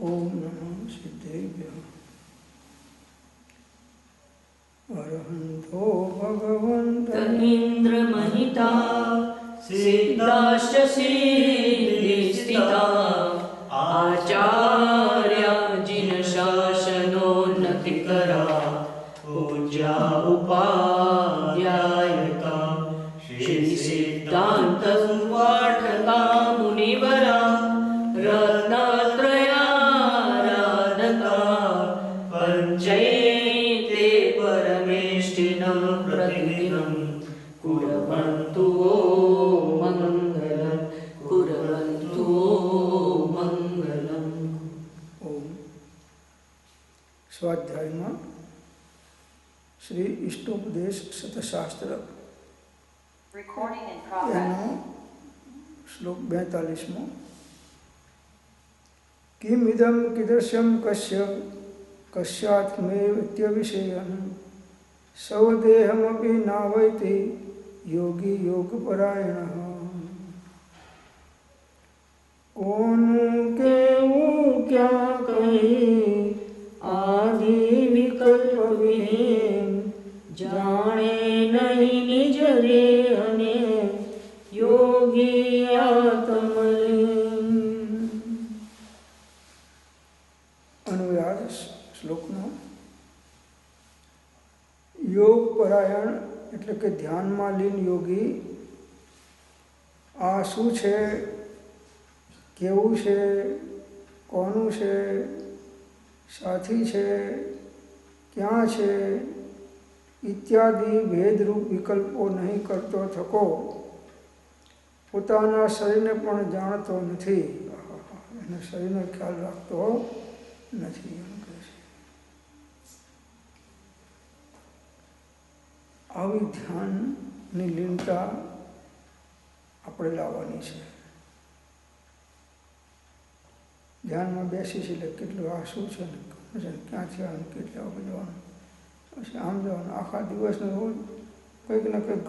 ओम नमः सिद्धेभ्यः। अरहन्तो भगवन्तः इन्द्रमहिता सिद्धाश्च सिद्धिस्थिता आचार्या जिनशासनोन्नतिकरा पूज्या उपाध्यायका श्रीसिद्धान्तसुपाठका मुनिवरा रत्नत्रयाराधका पञ्चैते परमेष्ठिनं प्रतिदिनं कुर्वन्तु मङ्गलं कुर्वन्तु मङ्गलम्। ओम स्वाध्याय में श्री इष्टोपदेश शतशास्त्र एनो श्लोक 42 किमिदं कीदृशं कस्य कस्यात्मेत्यविषयं स्वदेहमपि नावैति योगी योगपरायणः। कोनु केवू क्या कही आदि विकल्प विहीन जाने नहीं निज देहने योगी आत्मलीन। अनुवाद श्लोकનો योग પરાયણ એટલે કે ધ્યાનમાં લીન યોગી આ શું છે, કેવું છે, કોનું છે, સાથી છે, ક્યાં છે ઇત્યાદિ ભેદરૂપ વિકલ્પો નહીં કરતો થકો, પોતાના શરીરને પણ જાણતો નથી, એના શરીરનો ખ્યાલ રાખતો નથી એમ કહે છે। આવી ધ્યાનની લીનતા આપણે લાવવાની છે। ધ્યાનમાં બેસી છે એટલે કેટલું આ શું છે ને ક્યાંથી આવવાનું, કેટલા વાગે જવાનું, પછી આમ જવાનું, આખા દિવસનું રોજ કંઈક ને કંઈક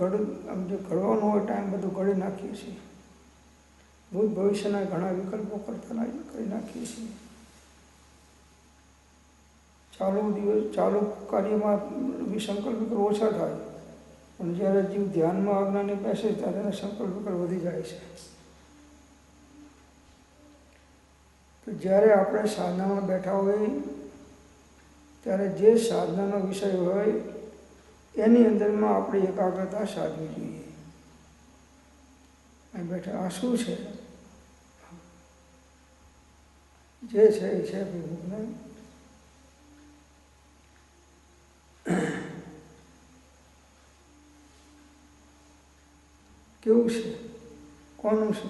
આમ જે ઘડવાનું હોય ટાઈમ બધું ઘડી નાખીએ છીએ, ભૂત ભવિષ્યના ઘણા વિકલ્પો કરી નાખીએ છીએ। ચાલુ કાર્યમાં સંકલ્પ વિકલ્પ ઓછા થાય, પણ જ્યારે જીવ ધ્યાનમાં આજ્ઞાને બેસે ત્યારે એના સંકલ્પ વિકલ્પ વધી જાય છે। તો જ્યારે આપણે સાધનામાં બેઠા હોઈએ ત્યારે જે સાધનાનો વિષય હોય એની અંદરમાં આપણે એકાગ્રતા સાધવી જોઈએ। અહીં બેઠા આ શું છે, જે છે એ છે ભગવાનને કેવું છે, કોનું છે,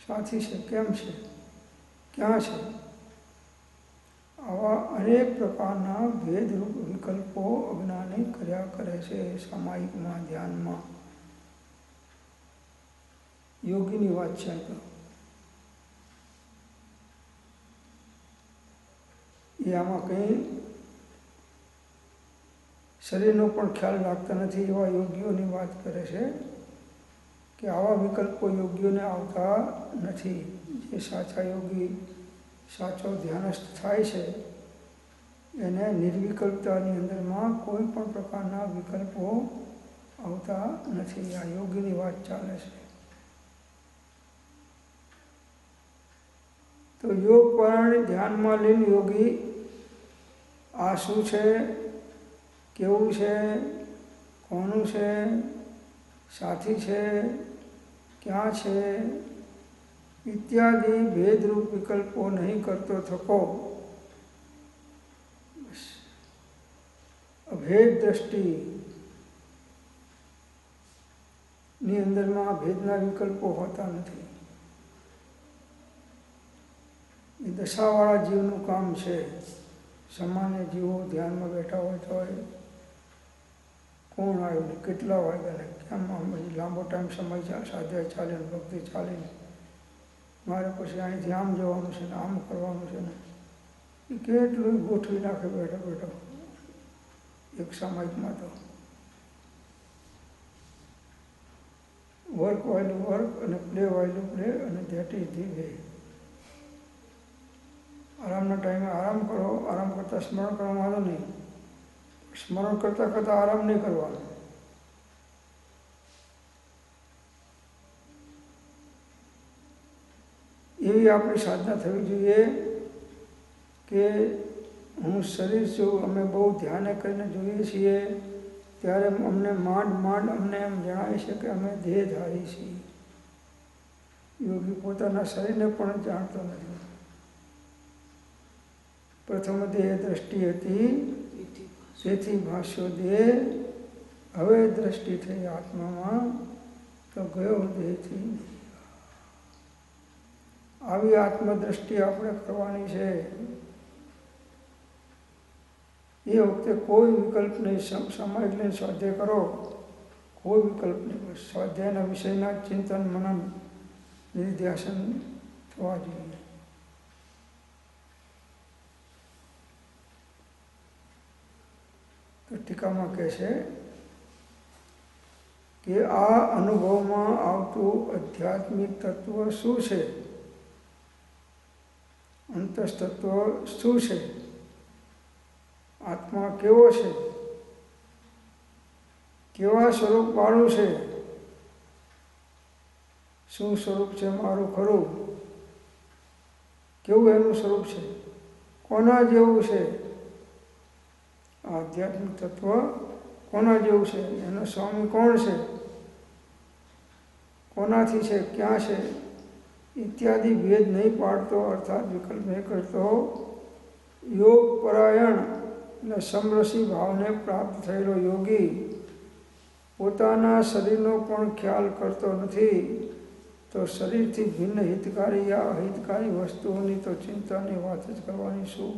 સાથી છે, કેમ છે, ક્યાં છે, આવા અનેક પ્રકારના ભેદરૂપ વિકલ્પો અજ્ઞાની કર્યા કરે છે। સામાયિકમાં ધ્યાનમાં યોગીની વાત છે તો એ આમાં કંઈ શરીરનો પણ ખ્યાલ રાખતા નથી એવા યોગીઓની વાત કરે છે કે આવા વિકલ્પો યોગીઓને આવતા નથી। જે સાચા યોગી સાચો ધ્યાનસ્થ થાય છે એને નિર્વિકલ્પતાની અંદરમાં કોઈ પણ પ્રકારના વિકલ્પો આવતા નથી। આ યોગીની વાત ચાલે છે। તો યોગ પરાયણ ધ્યાનમાં લીન યોગી આ શું છે, કેવું છે, કોનું છે, સાથી છે, ક્યાં છે ઇત્યાદિ ભેદરૂપ વિકલ્પો નહીં કરતો થકો। બસ અભેદ દ્રષ્ટિની અંદરમાં ભેદના વિકલ્પો હોતા નથી। એ દશાવાળા જીવનું કામ છે। સામાન્ય જીવો ધ્યાનમાં બેઠા હોય તો કોણ આવ્યું ને કેટલા વાગ્યા ને કેમ લાંબો ટાઈમ સમય સ્વાધ્યાય ચાલે ને ભક્તિ ચાલે ને મારે પછી અહીંથી આમ જવાનું છે ને આમ કરવાનું છે ને એ કેટલું ગોઠવી નાખે બેઠો બેઠો એક સામાયિકમાં તો વર્ક વાયલું વર્ક અને પ્લે વાયલું પ્લે અને ધેટ ઇઝ ધી વે। આરામના ટાઈમે આરામ કરો, આરામ કરતાં સ્મરણ કરવાનું વાંધો નહીં. સ્મરણ કરતાં કરતાં આરામ નહીં કરવાનો. એવી આપણી સાધના થવી જોઈએ કે હું શરીર છું. અમે બહુ ધ્યાન કરીને જોઈએ છીએ ત્યારે અમને માંડ અમને એમ જણાય છે કે અમે દેહધારી છીએ. યોગી પોતાના શરીરને પણ જાણતો નથી. પ્રથમ દેહ દ્રષ્ટિ હતી તેથી ભાષ્યો દેહ, હવે દ્રષ્ટિ થઈ આત્મામાં તો ગયો દેહથી. આવી આત્મદ્રષ્ટિ આપણે કરવાની છે. એ વખતે કોઈ વિકલ્પ નહીં. સામાયિક લઈને સ્વાધ્યાય કરો, કોઈ વિકલ્પ નહીં. સ્વાધ્યાયના વિષયના ચિંતન મનન નિધિધ્યાસન થવા જોઈએ. તો ટીકામાં કહે છે કે આ અનુભવમાં આવતું આધ્યાત્મિક તત્વ શું છે, અંતસ્તત્વ શું છે, આત્મા કેવો છે, કેવા સ્વરૂપ વાળું છે, શું સ્વરૂપ છે મારું ખરું, કેવું એનું સ્વરૂપ છે, કોના જેવું છે. આધ્યાત્મિક તત્વ કોના જેવું છે, એનો સ્વામી કોણ છે, કોનાથી છે, ક્યાં છે ઇત્યાદિ ભેદ નહીં પાડતો, અર્થાત વિકલ્પ નહીં કરતો. યોગ પરાયણ અને સમરસી ભાવને પ્રાપ્ત થયેલો યોગી પોતાના શરીરનો પણ ખ્યાલ કરતો નથી, તો શરીરથી ભિન્ન હિતકારી યા અહિતકારી વસ્તુઓની તો ચિંતાની વાત જ કરવાની શું.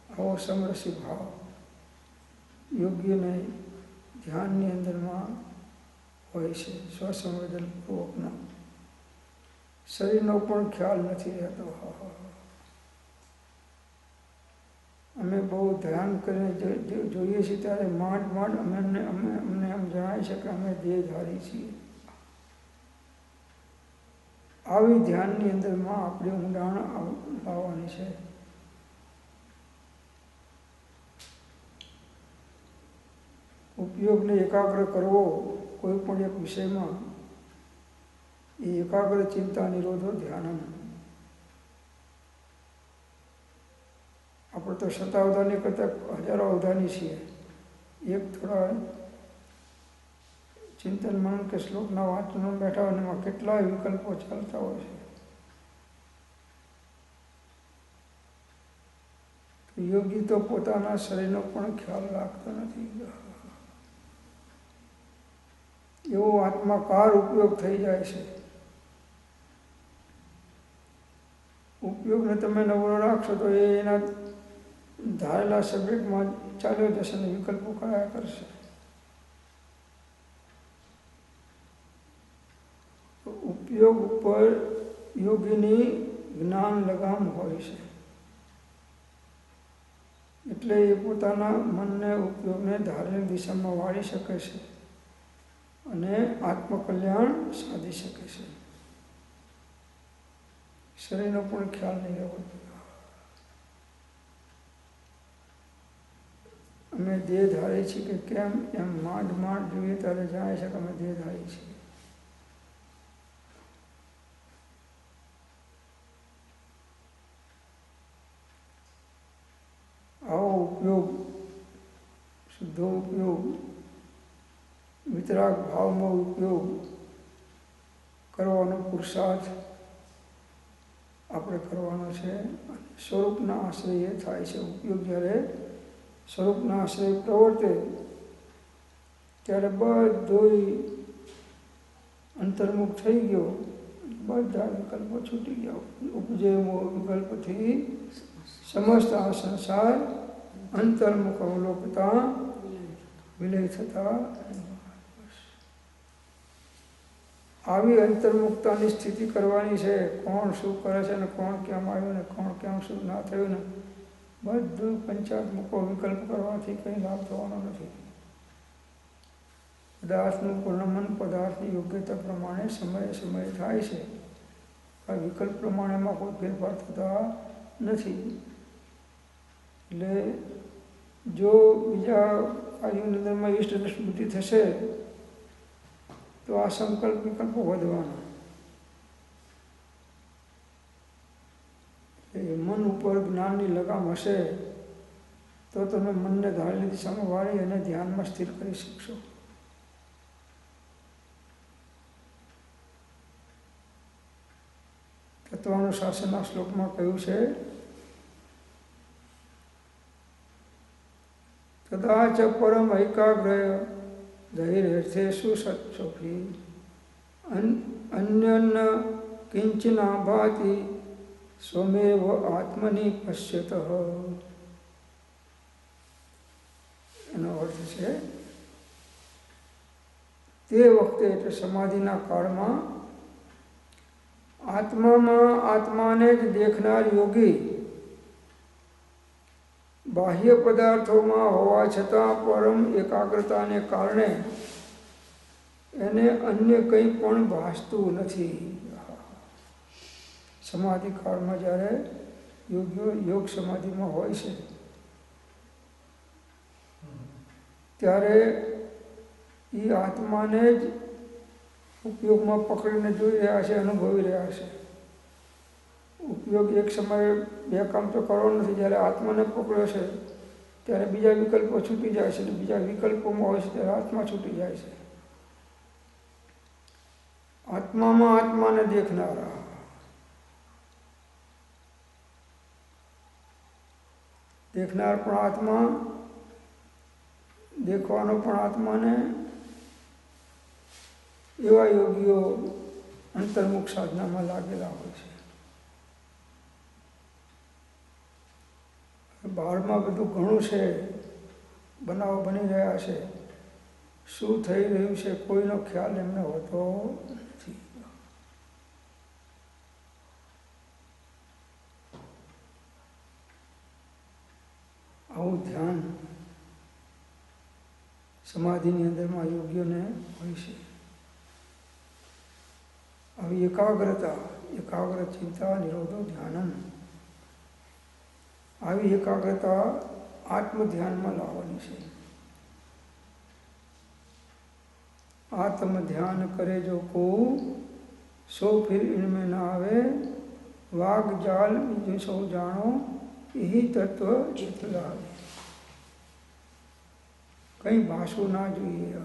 આવો સમરસી ભાવ યોગ્યને ધ્યાનની અંદરમાં હોય છે. સ્વસંવેદનપૂર્વકનો શરીરનો પણ ખ્યાલ નથી રહેતો. અમે બહુ ધ્યાન કરીને જોઈએ છીએ ત્યારે માંડ અમને એમ જણાય છે કે અમે દેહધારી છીએ. આવી ધ્યાનની અંદરમાં આપણે ઊંડાણ લાવવાની છે. ઉપયોગને એકાગ્ર કરવો કોઈ પણ એક વિષયમાં, એ એકાગ્ર ચિંતા નિરોધો ધ્યાનમ. આપણે તો શતાવધાની કરતાં હજારો અવધાની છીએ. એક થોડા ચિંતન મનન કે શ્લોકના વાંચનમાં બેઠા હોય એમાં કેટલાય વિકલ્પો ચાલતા હોય છે. યોગી તો પોતાના શરીરનો પણ ખ્યાલ રાખતો નથી. એવો આત્માકાર ઉપયોગ થઈ જાય છે. ઉપયોગને તમે નવરો રાખશો તો એના ધારેલા સબ્જેક્ટમાં ચાલ્યો જશે ને વિકલ્પો કયા કરશે. ઉપયોગ ઉપર યોગીની જ્ઞાન લગામ હોય છે. એટલે એ પોતાના મનને ઉપયોગને ધારેલી દિશામાં વાળી શકે છે અને આત્મકલ્યાણ સાધી શકે છે. શરીરનો પણ ખ્યાલ નહીં રહેવો. અમે દેહધારી છીએ કે કેમ એમ માંડ જોઈએ ત્યારે જણાય છે કે અમે દેહધારી છીએ. આવો ઉપયોગ, શુદ્ધો ઉપયોગ, વિતરાગ ભાવમાં ઉપયોગ કરવાનો પુરુષાર્થ આપણે કરવાનો છે. સ્વરૂપના આશ્રય થાય છે. ઉપયોગ જ્યારે સ્વરૂપના આશ્રય પ્રવર્તે ત્યારે બધું અંતર્મુખ થઈ ગયો, બધા વિકલ્પો છૂટી ગયા. ઉપજે વિકલ્પથી સમસ્ત આ સંસાર અંતર્મુખ અવલોકતા વિલય થતા. આવી અંતર્મુક્તાની સ્થિતિ કરવાની છે. કોણ શું કરે છે ને કોણ કેમ આવ્યું ને કોણ કેમ શું ના થયું ને બધું પંચાત્મકો વિકલ્પ કરવાથી કંઈ લાભ થવાનો નથી. પદાર્થનું પૂર્ણમન પદાર્થની યોગ્યતા પ્રમાણે સમયે થાય છે. આ વિકલ્પ પ્રમાણે એમાં કોઈ ફેરફાર થતા નથી. એટલે જો બીજા કાર્યોની અંદરમાં ઈષ્ટ અને સ્મૃતિ થશે તો આ સંકલ્પ વિકલ્પો વધવાના. મન ઉપર જ્ઞાનની લગામ હશે તો તમે મનને ધારેલી દિશામાં વાળી અને ધ્યાનમાં સ્થિર કરી શકશો. તત્વાનુશાસનના શ્લોકમાં કહ્યું છે, કદાચ પરમ એકાગ્ર ધૈર્યથેષુ સત્સોફી અન્યન કિંચના ભાતિ સ્વમેવ આત્મનિ પશ્યત. એનો અર્થ છે તે વખતે એટલે સમાધિના કાળમાં આત્મામાં આત્માને જ દેખનાર યોગી બાહ્ય પદાર્થોમાં હોવા છતાં પરમ એકાગ્રતાને કારણે એને અન્ય કંઈ પણ ભાસતું નથી. સમાધિ કાળમાં જ્યારે યોગીઓ યોગ સમાધિમાં હોય છે ત્યારે એ આત્માને જ ઉપયોગમાં પકડીને જોઈ રહ્યા છે, અનુભવી રહ્યા છે. ઉપયોગ એક સમયે બે કામ તો કરવાનું નથી. જ્યારે આત્માને પકડ્યો છે ત્યારે બીજા વિકલ્પો છૂટી જાય છે, અને બીજા વિકલ્પોમાં હોય છે ત્યારે આત્મા છૂટી જાય છે. આત્મામાં આત્માને દેખનારા, દેખનાર પણ આત્મા, દેખવાનો પણ આત્માને, એવા યોગીઓ અંતર્મુખ સાધનામાં લાગેલા હોય છે. બહારમાં બધું ઘણું છે, બનાવો બની રહ્યા છે, શું થઈ રહ્યું છે કોઈનો ખ્યાલ એમને હોતો નથી. આવું ધ્યાન સમાધિની અંદરમાં યોગીઓને હોય છે. આવી એકાગ્રતા, એકાગ્ર ચિંતા નિરોધો ધ્યાનમ, આવી એકાગ્રતા આત્મ ધ્યાનમાં લાવવાની છે. आत्म ध्यान करे जो को सो फिर इनमें ना आवे, वाग जाल जो सो जानो यही तत्व चित्त लावे. कहीं भाषो ना જોઈએ.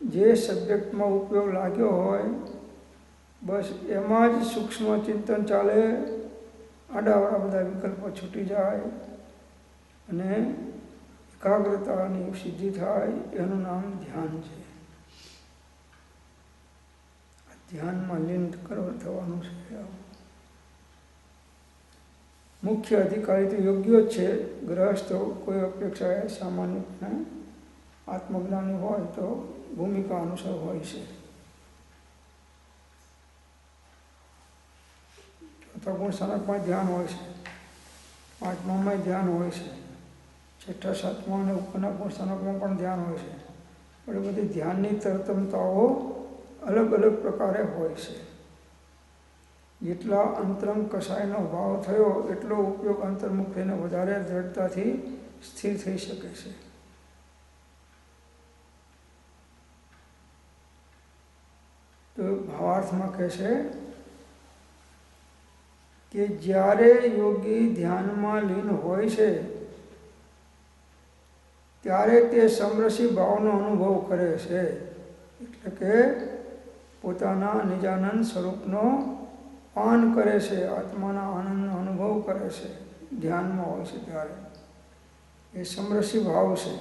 જે સબ્જેક્ટમાં ઉપયોગ લાગ્યો હોય બસ એમાં જ સૂક્ષ્મ ચિંતન ચાલે, આડાવાળા બધા વિકલ્પો છૂટી જાય અને એકાગ્રતાની સિદ્ધિ થાય. એનું નામ ધ્યાન છે. ધ્યાનમાં લીન થવાનું છે. મુખ્ય અધિકારી તો યોગ્ય જ છે. ગ્રહસ્થ કોઈ અપેક્ષાએ સામાન્યપણે આત્મજ્ઞાની હોય તો ભૂમિકા અનુસાર હોય છે. ચોથા ગુણ સ્થાનકમાં ધ્યાન હોય છે, પાંચમામાં ધ્યાન હોય છે, છઠ્ઠા સાતમા અને ઉપરના ગુણ સ્થાનકમાં પણ ધ્યાન હોય છે. પણ એ બધી ધ્યાનની તરતમતાઓ અલગ અલગ પ્રકારે હોય છે. જેટલા અંતરંગ કસાયનો ભાવ થયો એટલો ઉપયોગ અંતર્મુખ થઈને વધારે દ્રઢતાથી સ્થિર થઈ શકે છે. તો ભાવાર્થમાં કહે છે કે જ્યારે યોગી ધ્યાનમાં લીન હોય છે ત્યારે તે સમરસી ભાવનો અનુભવ કરે છે. એટલે કે પોતાના નિજાનંદ સ્વરૂપનો પાન કરે છે, આત્માના આનંદનો અનુભવ કરે છે. ધ્યાનમાં હોય છે ત્યારે એ સમરસી ભાવ છે.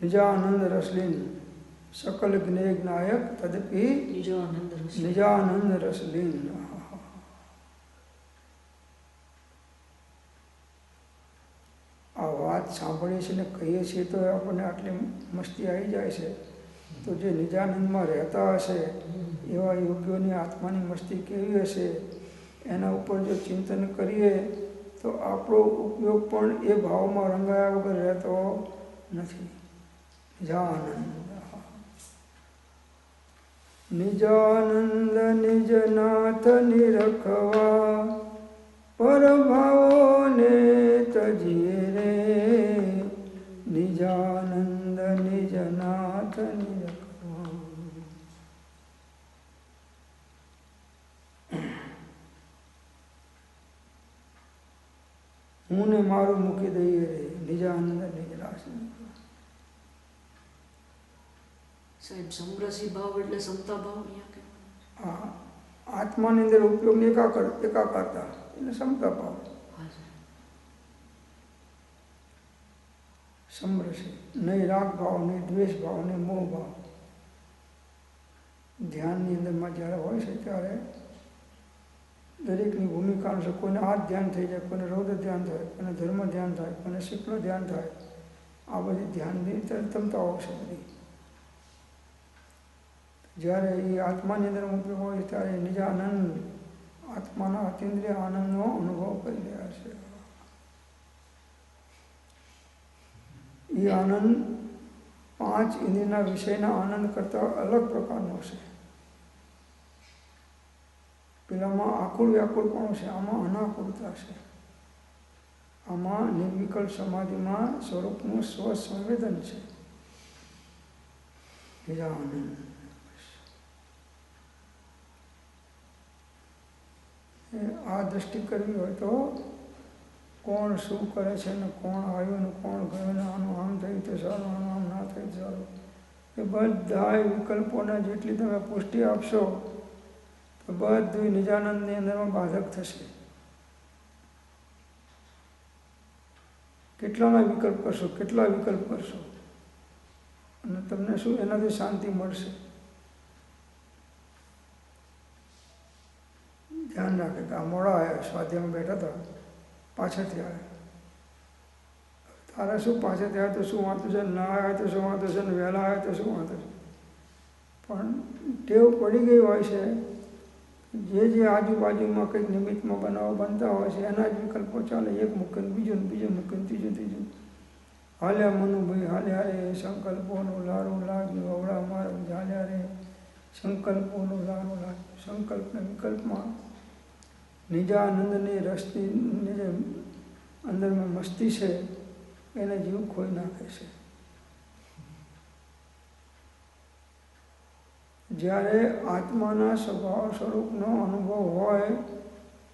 નિજાનંદ રસલીન सकल ज्ञेय नायक तदपि निजानंद रसलीन. આ વાત સાંભળીએ છીએ ને કહીએ છીએ તો આપણને આટલી મસ્તી આવી જાય છે. તો જે નિજાનંદમાં રહેતા હશે એવા યોગીઓની આત્માની મસ્તી કેવી હશે એના ઉપર જો ચિંતન કરીએ તો આપણો ઉપયોગ પણ એ ભાવમાં રંગાયા વગર રહેતો નથી. નિજાનંદ નિજાનંદ નિજનાથ નિરખવા પરભાવોને તજીએ રે નિજાનંદ નિજનાથ નિરખવા. હું ને મારું મૂકી દઈએ રે નિજાનંદ નિજનાથ. સાહેબ સમરસી ભાવ એટલે સમતા ભાવ અહીંયા કહેવાય. હા, આત્માની અંદર ઉપયોગની એકાકારતા એટલે સમતા ભાવ. સમરસી, નહીં રાગ ભાવ, નહીં દ્વેષ ભાવ, નહીં મોહ ભાવ. ધ્યાનની અંદરમાં જ્યારે હોય છે ત્યારે દરેકની ભૂમિકા અનુસાર કોઈને આ ધ્યાન થઈ જાય, કોઈને રૌદ્ર ધ્યાન થાય, કોઈને ધર્મ ધ્યાન થાય, કોઈને શુક્લ ધ્યાન થાય. આ બધી ધ્યાનની તરતમતાઓ છે બધી. જ્યારે એ આત્માની અંદર ઉપયોગ હોય ત્યારે નિજાનંદ આત્માના અતિન્દ્રિય આનંદનો અનુભવ કરી રહ્યા છે. એ આનંદ પાંચ ઇન્દ્રિયના વિષયના આનંદ કરતાં અલગ પ્રકારનો છે. પેલામાં આકુળ વ્યાકુળપણું છે, આમાં અનાકુળતા છે. આમાં નિર્વિકલ્પ સમાધિમાં સ્વરૂપનું સ્વસંવેદન છે. બીજા આનંદ આ દ્રષ્ટિ કરવી હોય તો કોણ શું કરે છે ને કોણ આવ્યું ને કોણ ગયું ને આનું આમ થયું તો સારું, આનું આમ ના થયું સારું, એ બધા વિકલ્પોને જેટલી તમે પુષ્ટિ આપશો તો બધું નિજાનંદની અંદરમાં બાધક થશે. કેટલાના વિકલ્પ કરશો, કેટલા વિકલ્પ કરશો અને તમને શું એનાથી શાંતિ મળશે. ધ્યાન રાખે કે આ મોડા આવ્યા, સ્વાધ્યાયમાં બેઠા હતા, પાછળથી આવ્યા. તારે શું પાછળથી આવ્યા તો શું વાંધો છે, ના આવ્યા તો શું વાંધો છે, ને વહેલા આવ્યા તો શું વાંધો છે. પણ ટેવ પડી ગઈ હોય છે, જે આજુબાજુમાં કંઈક નિમિત્તમાં બનાવો બનતા હોય છે એના જ વિકલ્પો ચાલે. એક મૂકીને બીજું, બીજું મૂકીને ત્રીજું. હાલ્યા મનુભાઈ હાલ્યા રે, સંકલ્પોનું લારું લાગ્યું, અવળા માર્ગ હાલ્યા રે, સંકલ્પોનું લારું લાગ્યું. સંકલ્પને વિકલ્પમાં નિજાનંદની રસની જે અંદરમાં મસ્તી છે એને જીવ ખોઈ નાખે છે. જ્યારે આત્માના સ્વભાવ સ્વરૂપનો અનુભવ હોય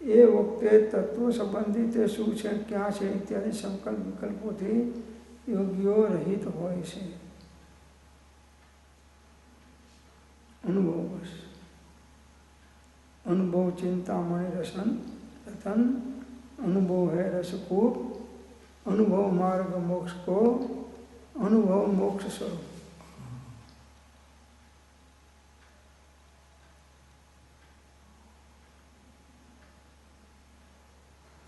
એ વખતે તત્વ સંબંધી તે શું છે, ક્યાં છે ઇત્યાદિ સંકલ્પ વિકલ્પોથી યોગીઓ રહિત હોય છે. અનુભવ બસ. अनुभव चिंतामणि रसन रतन, अनुभव है रसकूप, अनुभव मार्ग मोक्ष को, अनुभव मोक्ष स्वरूप.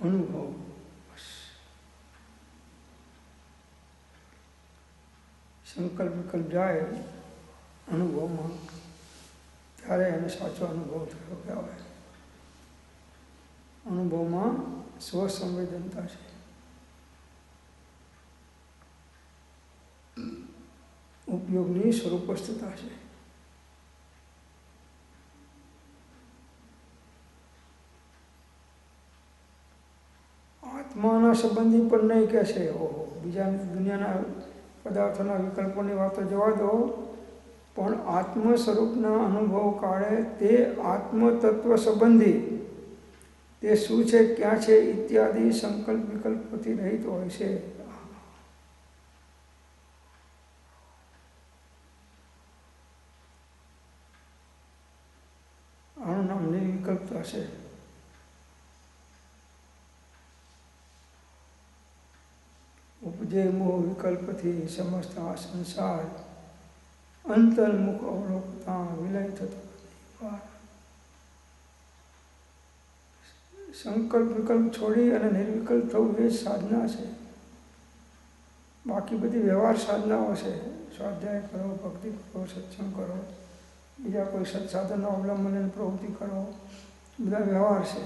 अनुभव संकल्प विकल्प जाए अनुभव में ત્યારે એને સાચો અનુભવ થયો કહેવાય. અનુભવમાં સ્વસંવેદનતા છે. ઉપયોગની સ્વરૂપસ્થતા છે. આત્માના સંબંધી પણ નહીં કહે છે. ઓહો, બીજાની દુનિયાના પદાર્થોના વિકલ્પોની વાતો જવા દો, પણ આત્મ સ્વરૂપના અનુભવ કાળે તે આત્મ તત્વ સંબંધી તે શું છે, ક્યાં છે ઇત્યાદિ સંકલ્પ વિકલ્પોથી રહિત હોય છે. આનું નામ નિર્વિકલ્પતા છે. ઉપજે મોહ વિકલ્પથી સમસ્ત આ સંસાર અંતર્મુખ અવલોકતા વિલય થતો. સંકલ્પ વિકલ્પ છોડી અને નિર્વિકલ્પ થવું એ સાધના છે. બાકી બધી વ્યવહાર સાધનાઓ છે. સ્વાધ્યાય કરો, ભક્તિ કરો, સત્સંગ કરો, બીજા કોઈ સત્સાધનનો અવલંબન પ્રવૃત્તિ કરો, બધા વ્યવહાર છે.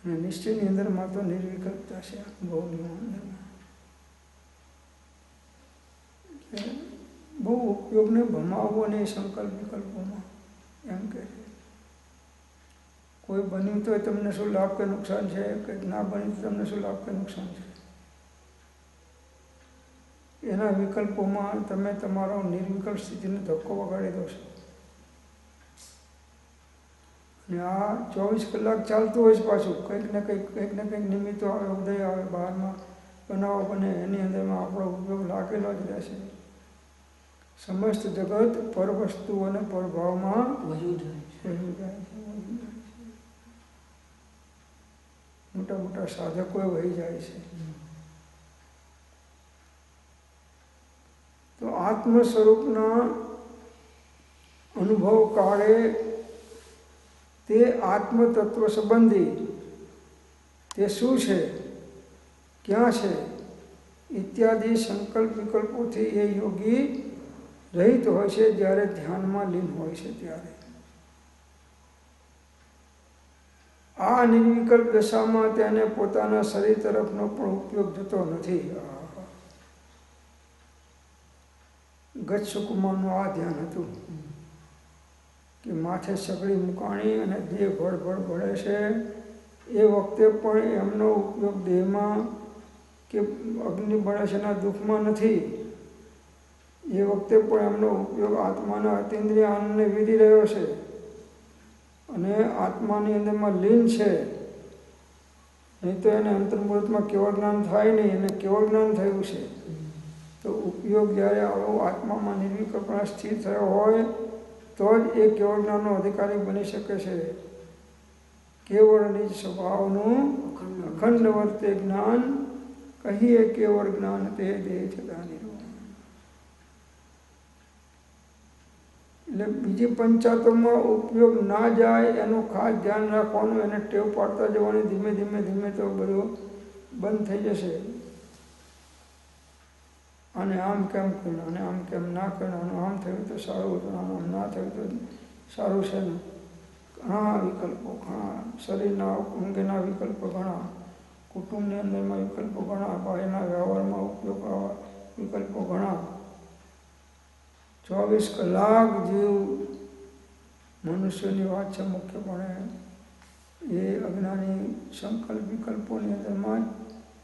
અને નિશ્ચયની અંદરમાં તો નિર્વિકલ્પતા છે. અનુભવની અંદરમાં બહુ ઉપયોગને ભમાવવો નહીં સંકલ્પ વિકલ્પોમાં, એમ કહે છે. કોઈ બન્યું તો તમને શું લાભ કે નુકસાન છે, કંઈક ના બન્યું તો તમને શું લાભ કે નુકસાન છે. એના વિકલ્પોમાં તમે તમારો નિર્વિકલ્પ સ્થિતિને ધક્કો વગાડી દો છો. અને આ 24 કલાક ચાલતું હોય છે પાછું. કંઈક ને કંઈક નિમિત્તો આવે, ઉદય આવે, બહારમાં બનાવો બને, એની અંદરમાં આપણો ઉપયોગ લાગેલો જ રહેશે. સમસ્ત જગત પર વસ્તુ અને પરભાવમાં વહ્યું જાય છે. મોટા મોટા સાધકો વહી જાય છે. તો આત્મ સ્વરૂપના અનુભવ કાળે તે આત્મ તત્વ સંબંધી તે શું છે, ક્યાં છે ઇત્યાદિ સંકલ્પ વિકલ્પોથી એ યોગી રહિત હોય છે. જ્યારે ધ્યાનમાં લીન હોય છે ત્યારે આ નિર્વિકલ્પ દશામાં તેને પોતાના શરીર તરફનો પણ ઉપયોગ થતો નથી. ગત સુકુમારનું આ ધ્યાન હતું કે માથે સગડી મુકાણી અને દેહ ભળભળ ભળે છે. એ વખતે પણ એમનો ઉપયોગ દેહમાં કે અગ્નિ બળે છે એના દુઃખમાં નથી. એ વખતે પણ એમનો ઉપયોગ આત્માના અતિન્દ્રિય આનંદને વિધિ રહ્યો છે અને આત્માની અંદરમાં લીન છે. નહીં તો એને અંતર્મુહૂર્તમાં કેવળ જ્ઞાન થાય નહીં, એને કેવળ જ્ઞાન થયું છે. તો ઉપયોગ જ્યારે આવો આત્મામાં નિર્વિકલ્પના સ્થિર થયો હોય તો જ એ કેવળ જ્ઞાનનો અધિકારી બની શકે છે. કેવળ નિજ સ્વભાવનું અખંડ વર્તે જ્ઞાન, કહીએ કેવળ જ્ઞાન તે દેહ છતાં નિર્વાણ. એટલે બીજી પંચાયતોમાં ઉપયોગ ના જાય એનું ખાસ ધ્યાન રાખવાનું, એને ટેવ પાડતા જવાની. ધીમે ધીમે ધીમે તો બધું બંધ થઈ જશે. આને આમ કેમ કર્યું, આને આમ કેમ ના કર્યું, આનું આમ થયું તો સારું હતું, આનું આમ ના થયું તો સારું છે ને. ઘણા વિકલ્પો, ઘણા શરીરના અંગેના વિકલ્પો, ઘણા કુટુંબની અંદરમાં વિકલ્પો, ઘણા બહારના વ્યવહારમાં ઉપયોગ વિકલ્પો ઘણા. 24 કલાક જીવ મનુષ્યની વાત છે મુખ્યપણે એ અજ્ઞાની સંકલ્પ વિકલ્પોની અંદરમાં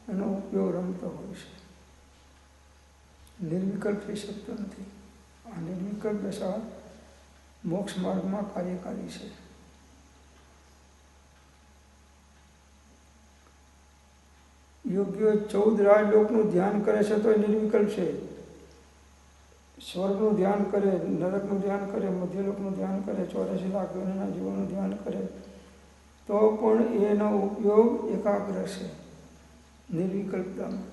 જ એનો ઉપયોગ રમતો હોય છે. નિર્વિકલ્પ થઈ શકતો નથી. આ નિર્વિકલ્પ દશા મોક્ષ માર્ગમાં કાર્યકારી છે. યોગીઓ 14 રાજલોકનું ધ્યાન કરે છે તો એ નિર્વિકલ્પ છે. સ્વર્ગનું ધ્યાન કરે, નરકનું ધ્યાન કરે, મધ્યલોકનું ધ્યાન કરે, 84 લાખ યોનિના જીવોનું ધ્યાન કરે તો પણ એનો ઉપયોગ એકાગ્ર છે નિર્વિકલ્પતામાં.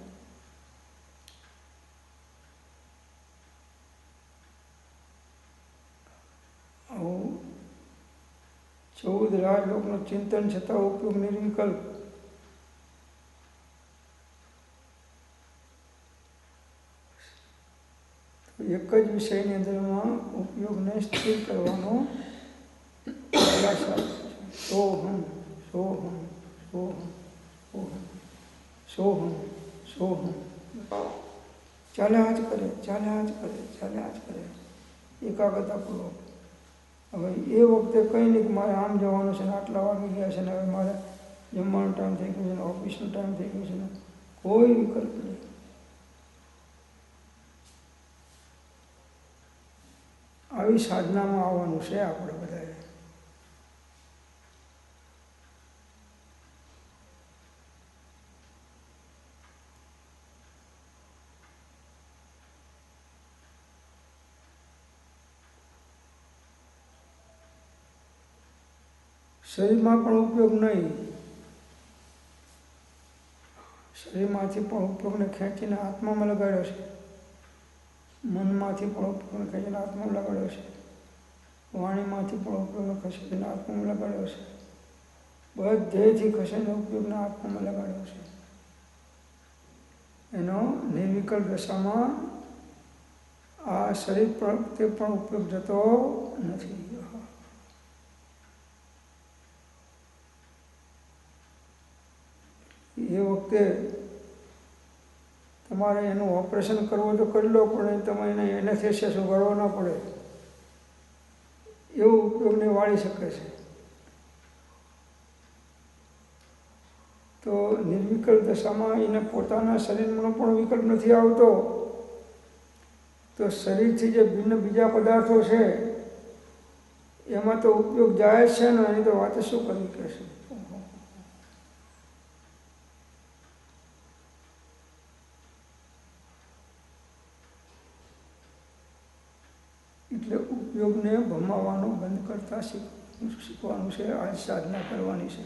આવું 14 રાજલોકનું ચિંતન છતાં ઉપયોગ નિર્વિકલ્પ. એક જ વિષયની અંદરમાં ઉપયોગને સ્થિર કરવાનો પ્રયાસ છે. સોહમ સોહમ સોહમ સોહમ સોહમ સોહમ ચાલ્યા જ કરે, ચાલ્યા જ કરે, ચાલ્યા જ કરે એકાગ્રતાપૂર્વક. હવે એ વખતે કંઈ નહીં કે મારે આમ જવાનું છે ને આટલા વાગી ગયા છે ને હવે મારે જમવાનો ટાઈમ થઈ ગયો છે ને ઓફિસનો ટાઈમ થઈ ગયો છે ને કોઈ વિકલ્પ નહીં. આવી સાધનામાં આવવાનું છે આપણે બધાએ. શરીરમાં પણ ઉપયોગ નહીં. શરીરમાંથી પણ ઉપયોગને ખેંચીને આત્મામાં લગાડ્યો છે. મનમાંથી પણ ઉપયોગને ખેંચીને આત્મામાં લગાડ્યો છે. વાણીમાંથી પણ ઉપયોગને ખસેડીને આત્મામાં લગાડ્યો છે. બધેથી ખસેડીને ઉપયોગને આત્મામાં લગાડ્યો છે. એનો નિર્વિકલ્પ દશામાં આ શરીર પ્રત્યે પણ ઉપયોગ જતો નથી. એ વખતે તમારે એનું ઓપરેશન કરવું તો કરી લો, પણ તમે એને એનેસ્થેસિયા સુગાડવો ના પડે એવો ઉપયોગને વાળી શકે છે. તો નિર્વિકલ્પ દશામાં એને પોતાના શરીરનો પણ વિકલ્પ નથી આવતો, તો શરીરથી જે ભિન્ન બીજા પદાર્થો છે એમાં તો ઉપયોગ જાય છે ને, એની તો વાત શું કરવી કહેશે. એટલે ઉપયોગને ભમાવવાનું બંધ કરતા શીખવાનું છે. આ સાધના કરવાની છે.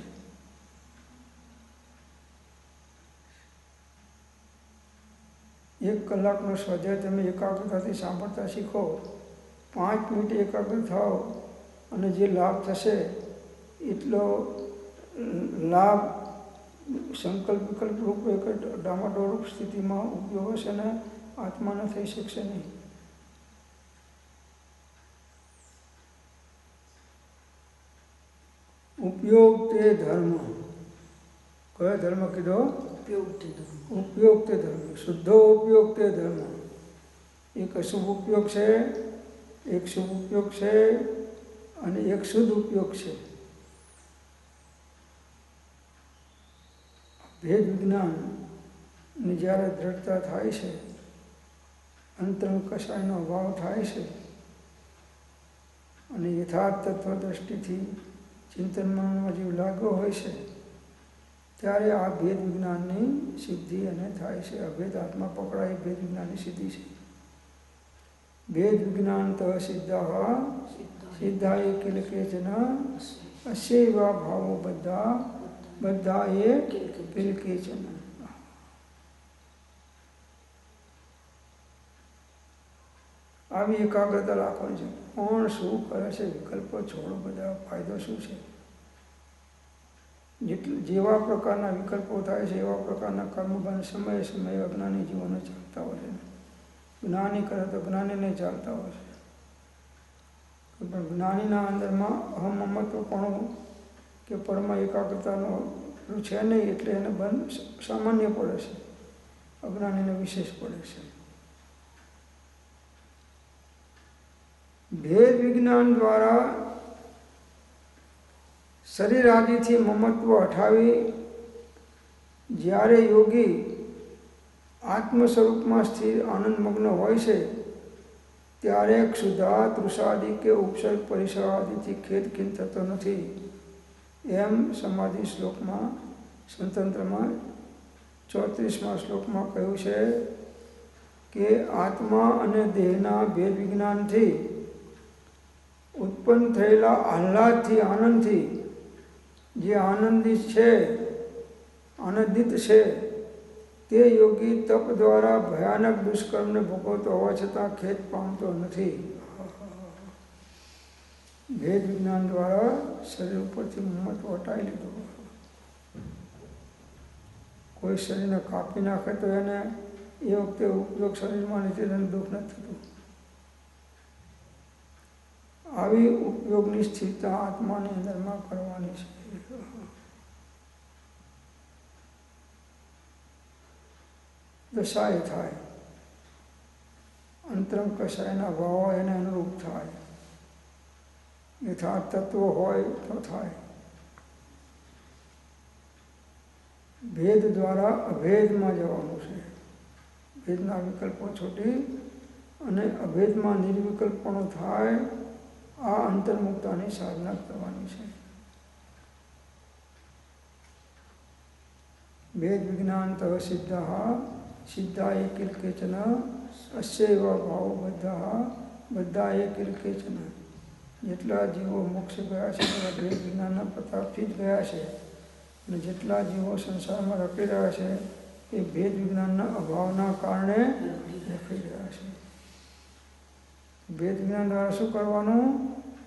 એક કલાકનો સ્વાધ્યાય તમે એકાગ્રતાથી સાંભળતા શીખો, 5 મિનિટ એકાગ્ર થાઓ અને જે લાભ થશે એટલો લાભ સંકલ્પ વિકલ્પ રૂપ એક ડામાડોળ સ્થિતિમાં ઉપયોગ હશે ને આત્માને થઈ શકશે નહીં. ઉપયોગ તે ધર્મ. કયો ધર્મ કીધો? ઉપયોગ તે ધર્મ. શુદ્ધો ઉપયોગ તે ધર્મ. એક અશુભ ઉપયોગ છે, એક શુભ ઉપયોગ છે અને એક શુદ્ધ ઉપયોગ છે. ભેદ વિજ્ઞાનની જ્યારે દ્રઢતા થાય છે, અંતરંગ કષાયનો અભાવ થાય છે અને યથાર્થ તત્વ દ્રષ્ટિથી ચિંતનમાં જીવ લાગ્યો હોય છે, ત્યારે આ ભેદ વિજ્ઞાનની સિદ્ધિ અને થાય છે. અભેદ આત્મા પકડાય ભેદ વિજ્ઞાનની સિદ્ધિ છે. ભેદ વિજ્ઞાન તો સિદ્ધા સિદ્ધાય કિલ કેચન અસ્યૈવા ભાવો બધા એ કિલ કેચન. આવી એકાગ્રતા રાખવાની છે. કોણ શું કરે છે, વિકલ્પો છોડો, બધા ફાયદો શું છે. જેવા પ્રકારના વિકલ્પો થાય છે એવા પ્રકારના કર્મબંધ સમયે સમયે અજ્ઞાની જીવનો ચાલતા હોય છે. જ્ઞાની કરે તો જ્ઞાનીને ચાલતા હોય છે. પણ જ્ઞાનીના અંદરમાં અહમમત્વપણું કે પરમ એકાગ્રતાનો છે નહીં, એટલે એને બંધ સામાન્ય પડે છે, અજ્ઞાનીને વિશેષ પડે છે. ભેદ વિજ્ઞાન દ્વારા શરીર આદિથી મમત્વ હટાવી જ્યારે યોગી આત્મ સ્વરૂપમાં સ્થિર આનંદમગ્ન હોય છે, ત્યારે ક્ષુધા તૃષાદિ કે ઉપસર્ગ પરિસર આદિથી ખેદ ખીન થતો નથી. એમ સમાધિ શ્લોકમાં સ્વતંત્રમાં 34મા શ્લોકમાં કહ્યું છે કે આત્મા અને દેહના ભેદ વિજ્ઞાનથી ઉત્પન્ન થયેલા આહ્લાદથી આનંદથી જે આનંદિત છે, આનંદિત છે, તે યોગી તપ દ્વારા ભયાનક દુષ્કર્મને ભોગવતો હોવા છતાં ખેદ પામતો નથી. ભેદ વિજ્ઞાન દ્વારા શરીર ઉપરથી મમત્વ હટાવી લીધું. કોઈ શરીરને કાપી નાખે તો એને એ વખતે ઉપયોગ શરીરમાં નથી, તેને દુઃખ નથી થતું. આવી ઉપયોગની સ્થિરતા આત્માની અંદરમાં કરવાની છે. દશાએ થાય, અંતરંગ કષાયના ભાવો એને અનુરૂપ થાય, યથાર્થ તત્વો હોય તો થાય. ભેદ દ્વારા અભેદમાં જવાનું છે. ભેદના વિકલ્પો છોડી અને અભેદમાં નિર્વિકલ્પણો થાય, આ અંતર્મુક્તાની સાધના કરવાની છે. ભેદ વિજ્ઞાન તવ સિદ્ધા એ કિલ કેચન અસ્યૈવ ભાવો બધા એ કિલ કેચન. જેટલા જીવો મોક્ષ ગયા છે તેવા ભેદ વિજ્ઞાનના પ્રતાપથી જ ગયા છે, અને જેટલા જીવો સંસારમાં રખડી રહ્યા છે એ ભેદ વિજ્ઞાનના અભાવના કારણે રખડી રહ્યા છે. ભેદ વિજ્ઞાન દ્વારા શું કરવાનું?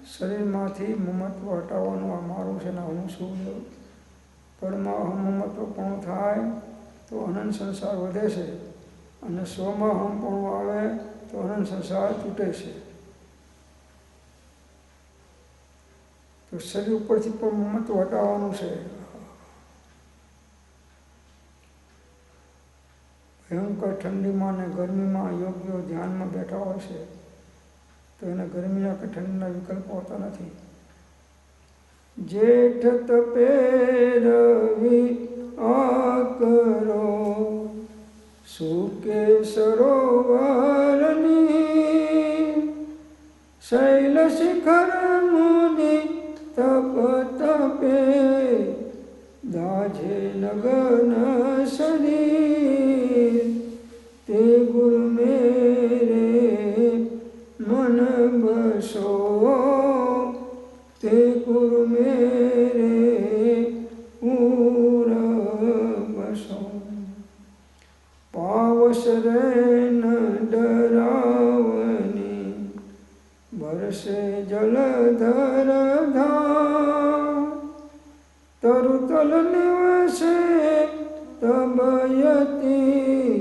શરીરમાંથી મમત્વ હટાવવાનું. આ મારું છે ને હું શું. પરમાં અહમમત્વપણું થાય તો અનંત સંસાર વધે છે, અને સ્વમાં અહમપણું આવે તો અનંત સંસાર તૂટે છે. તો શરીર ઉપરથી પણ મમત્વ હટાવવાનું છે. ભયંકર ઠંડીમાં ને ગરમીમાં યોગીઓ ધ્યાનમાં બેઠા હોય છે તો એને ગરમીના કે ઠંડીના વિકલ્પો હોતા નથી. જેઠ તપે રવિ આકરો સુકે સરોવરની શૈલ શિખર મુનિ તપ તપે દાજે નગન શરીર તે ગુરુ મેરે મન બસો તે ગુરુ મેરે પૂર બસો પાવસ રેન ડરાવની બરસે જલધર ધાર તરુતલ નિવસે તબયતી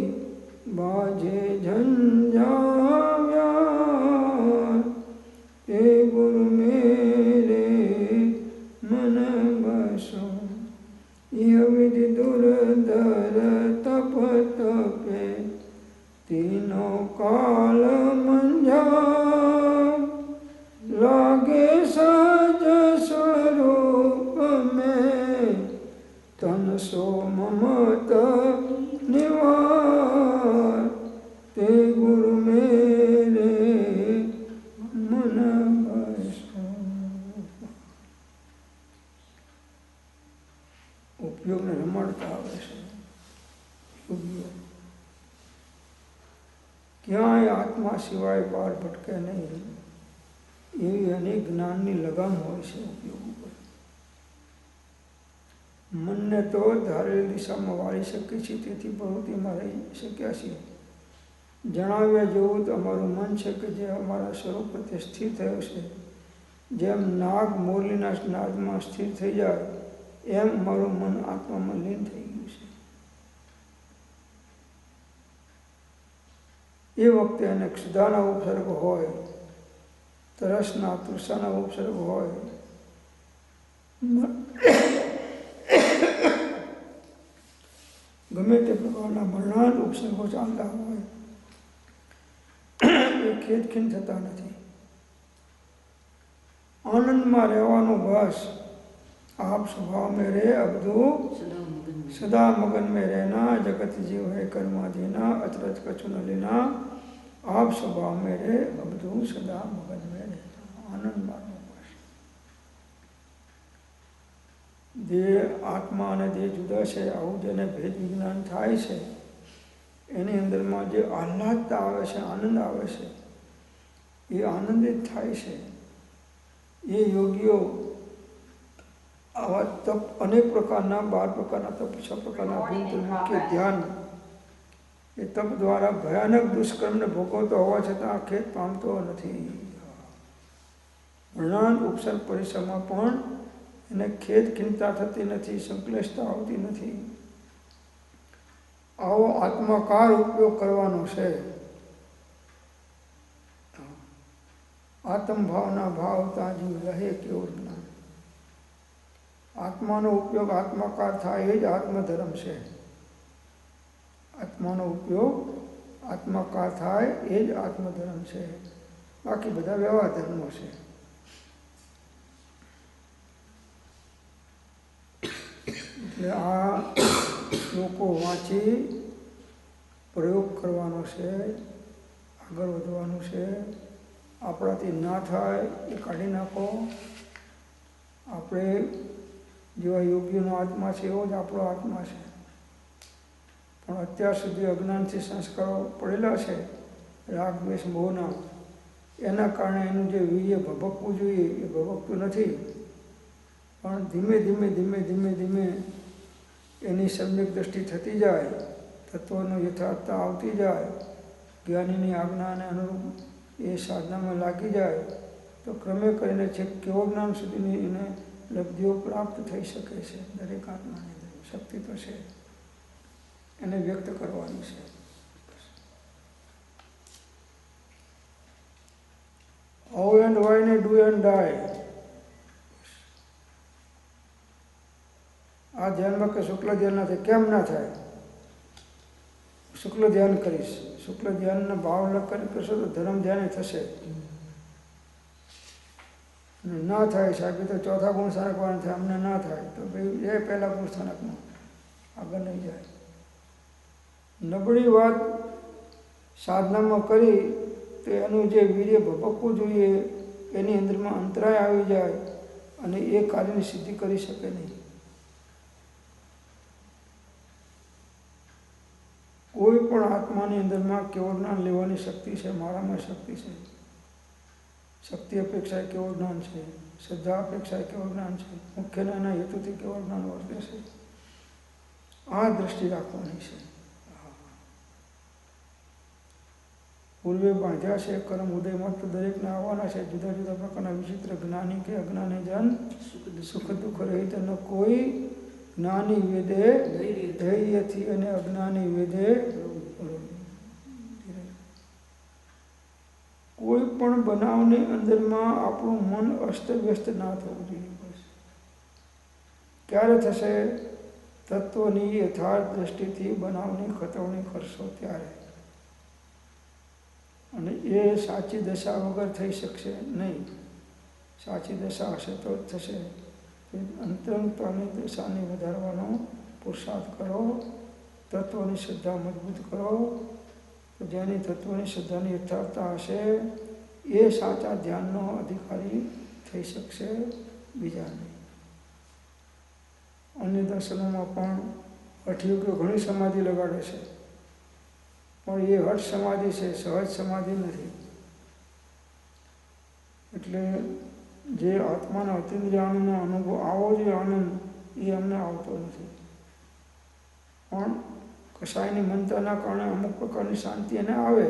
બાજે ઝંઝાવ્યા તે ગુરુ મેરે મન બસો વિધિ દુર્ધર તપ તપે તીનો કાલ મંજા લાગે સજ સ્વરૂપ में तन सो ममत निवार ते गुरु मेरे मन बसो. ઉપયોગને રમાડતા આવે છે યોગીઓ. ક્યાંય આત્મા સિવાય બહાર ભટકે નહીં એવી અનેક જ્ઞાનની લગામ હોય છે ઉપયોગ ઉપર. મનને તો ધારેલી દિશામાં વાળી શકીએ છીએ, તેથી પ્રવૃત્તિમાં રહી શક્યા છીએ. જણાવ્યા જેવું તો અમારું મન છે કે જે અમારા સ્વરૂપ પ્રત્યે સ્થિર થયો છે. જેમ નાગ મોરલીના નાદમાં સ્થિર થઈ જાય એમ મારું મન આત્મામાં લીન થઈ ગયું છે. એ વખતે એને ક્ષુધાના ઉપસર્ગ હોય, તરસના તૃષાના ઉપસર્ગ હોય, ગમે તે પ્રકારના મરણાદ ઉપસર્ગો ચાલતા હોય એ ખેદખીન થતા નથી. આનંદમાં રહેવાનો બસ आप स्वभाव में रहे अबदू सदा मगन में रहना जगत जीव है कर्माधीना अचरज कछु न लेना आप स्वभाव में रहे अबदू सदा मगन में रहना. आनंद मानो बस. દેહ આત્મા અને દેહ જુદા છે આવું જેને ભેદ વિજ્ઞાન થાય છે એની અંદરમાં જે આહ્લાદતા આવે છે, આનંદ આવે છે, એ આનંદિત થાય છે. એ યોગીઓ આવા તપ અનેક પ્રકારના 12 પ્રકારના તપ, 6 પ્રકારના અભ્યંતર મુખ્ય ધ્યાન, એ તપ દ્વારા ભયાનક દુષ્કર્મને ભોગવતો હોવા છતાં ખેદ પામતો નથી. વર્ણાંત ઉપસર્ગ પરિસરમાં પણ એને ખેદ ખિન્નતા થતી નથી, સંકલેશતા આવતી નથી. આવો આત્માકાર ઉપયોગ કરવાનો છે. આત્મભાવના ભાવ તાજી રહે કેવું જ્ઞાન. આત્માનો ઉપયોગ આત્માકાર થાય એ જ આત્મધર્મ છે. આત્માનો ઉપયોગ આત્માકાર થાય એ જ આત્મધર્મ છે. બાકી બધા વ્યવહાર ધર્મો છે. એટલે આ લોકો વાંચી પ્રયોગ કરવાનો છે, આગળ વધવાનું છે. આપણાથી ના થાય એ કાઢી નાખો. આપણે જેવા યોગીઓનો આત્મા છે એવો જ આપણો આત્મા છે. પણ અત્યાર સુધી અજ્ઞાનથી સંસ્કારો પડેલા છે, રાગ દ્વેષ મોહના, એના કારણે એનું જે વીર્ય ભભકવું જોઈએ એ ભભકતું નથી. પણ ધીમે ધીમે ધીમે ધીમે ધીમે એની સમ્યક દ્રષ્ટિ થતી જાય, તત્વનો યથાર્થતા આવતી જાય, જ્ઞાનીની આજ્ઞાને અનુરૂપ એ સાધનામાં લાગી જાય તો ક્રમે કરીને છેક કેવો જ્ઞાન સુધીની એને લબ્ધિઓ પ્રાપ્ત થઈ શકે છે. દરેક આત્માની શક્તિ તો છે, એને વ્યક્ત કરવાની છે. હાઉ એન્ડ વાય ને ડુ એન્ડ ડાય. આ ધ્યાનમાં કે શુક્લ ધ્યાન ના થાય, કેમ ના થાય? શુક્લ ધ્યાન કરીશ. શુક્લ ધ્યાનનો ભાવ કરશો તો ધર્મ ધ્યાન થશે. અને ના થાય સાહેબ તો ચોથા ગુણ સ્થાનકવાનું થાય, અમને ના થાય તો ભાઈ એ પહેલા ગુણ સ્થાનકમાં આગળ નહીં જાય. નબળી વાત સાધનામાં કરી તો એનું જે વીર્ય ભપકવું જોઈએ એની અંદરમાં અંતરાય આવી જાય અને એ કાર્યની સિદ્ધિ કરી શકે નહીં. કોઈ પણ આત્માની અંદરમાં કેવું જ્ઞાન લેવાની શક્તિ છે, મારામાં શક્તિ છે. શક્તિ અપેક્ષાએ કેવું જ્ઞાન છે, શ્રદ્ધા અપેક્ષાએ કેવું જ્ઞાન છે, મુખ્યને એના હેતુથી કેવું જ્ઞાન વર્તે છે, આ દ્રષ્ટિ રાખવાની છે. પૂર્વે બાંધ્યા છે કર્મ ઉદયમાં તો દરેકને આવવાના છે. જુદા જુદા પ્રકારના વિચિત્ર જ્ઞાની કે અજ્ઞાની જન સુખ દુઃખ રહિત ન કોઈ જ્ઞાની વેદે ધૈર્યથી અને અજ્ઞાની વેદે. કોઈ પણ બનાવની અંદરમાં આપણું મન અસ્તવ્યસ્ત ના થવું જોઈએ. બસ ક્યારે થશે? તત્વની યથાર્થ દ્રષ્ટિથી બનાવની ખતવણી કરશો ત્યારે. અને એ સાચી દશા વગર થઈ શકશે નહીં. સાચી દશા હશે તો જ થશે. અંતરંગતાની દશાને વધારવાનો પુરુષાર્થ કરો. તત્વની શ્રદ્ધા મજબૂત કરો. તો જેની તત્વની શ્રદ્ધાની યથાર્થતા હશે એ સાચા ધ્યાનનો અધિકારી થઈ શકશે, બીજા નહીં. અન્ય દર્શનોમાં પણ હઠયોગીઓ ઘણી સમાધિ લગાડે છે, પણ એ હઠ સમાધિ છે, સહજ સમાધિ નથી. એટલે જે આત્માના અતિન્દ્રિય આનંદનો અનુભવ આવો જે આનંદ એ અમને આવતો નથી. પણ કસાયની મનતાના કારણે અમુક પ્રકારની શાંતિ એને આવે,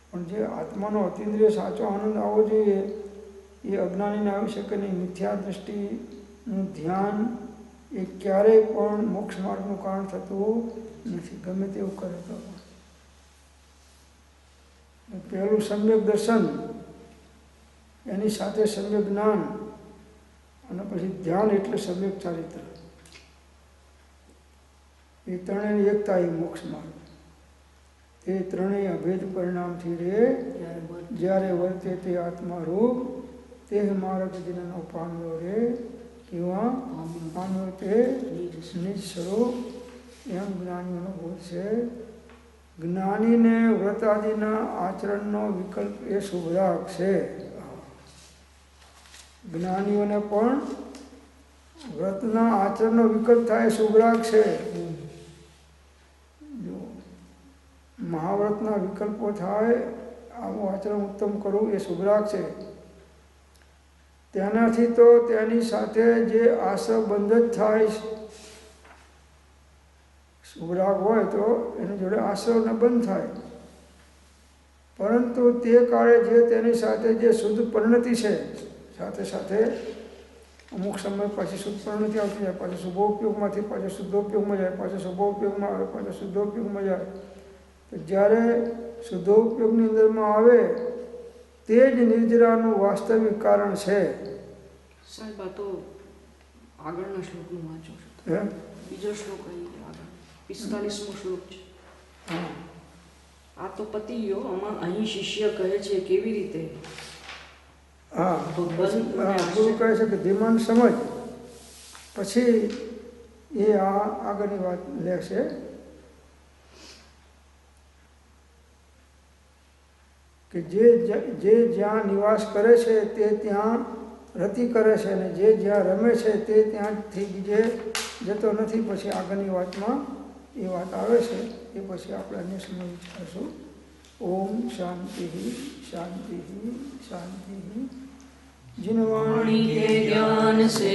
પણ જે આત્માનો અતિન્દ્રિય સાચો આનંદ આવવો જોઈએ એ અજ્ઞાનીને આવી શકે નહીં. મિથ્યા દૃષ્ટિનું ધ્યાન એ ક્યારેય પણ મોક્ષ માર્ગનું કારણ થતું નથી, ગમે તેવું કરે તો. પહેલું સમ્યક દર્શન, એની સાથે સમ્યક જ્ઞાન, અને પછી ધ્યાન એટલે સમ્યક ચારિત્ર. એ ત્રણેયની એકતા એ મોક્ષ માર્ગ. એ ત્રણેય અભેદ પરિણામથી રે જ્યારે વર્તે તે આત્મારૂપ તે માર્ગ જેનો પામ્યો રે કેવા પામ્યો તે નિજ સ્વરૂપ એમ જ્ઞાનીઓનો બોધ છે. જ્ઞાનીને વ્રત આદિના આચરણનો વિકલ્પ એ શુભરાગ છે. જ્ઞાનીઓને પણ વ્રતના આચરણનો વિકલ્પ થાય શુભરાગ છે. જો મહાવ્રતના વિકલ્પો થાય, આવું આચરણ ઉત્તમ કરવું એ શુભરાગ છે. તેનાથી તો તેની સાથે જે આશ્રબંધ જ થાય. શુભરાગ હોય તો એની જોડે આશ્રવને બંધ થાય, પરંતુ તે કાળે જે તેની સાથે જે શુદ્ધ પરિણતિ છે, સાથે સાથે અમુક સમય પાછી શુદ્ધ પરિણતિ આવતી જાય, પાછી શુભોપયોગમાંથી પાછી શુદ્ધોપયોગમાં જાય, પાછી શુભોપયોગમાં આવે, પાછી શુદ્ધોપયોગમાં જાય. તો જ્યારે શુદ્ધોપયોગની અંદરમાં આવે તે જ નિર્જરાનું વાસ્તવિક કારણ છે. સાહેબ આ તો આગળના શ્લોકનું વાંચો છો. બીજો શ્લોક અહીં આગળ 45મો શ્લોક છે. આ તો પતી ગયો. આમાં અહીં શિષ્ય કહે છે કેવી રીતે. હા, ગુરુ કહે છે કે ધીમાન સમજ, પછી એ આ આગળની વાત લેશે. કે જે જ્યાં નિવાસ કરે છે તે ત્યાં રતિ કરે છે, અને જે જ્યાં રમે છે તે ત્યાંથી બીજે જતો નથી. પછી આગળની વાતમાં એ વાત આવે છે, એ પછી આપણે અન્ય સમય વિચારશું. ઓમ શાંતિ શાંતિ શાંતિ. जिन वाणी के ज्ञान से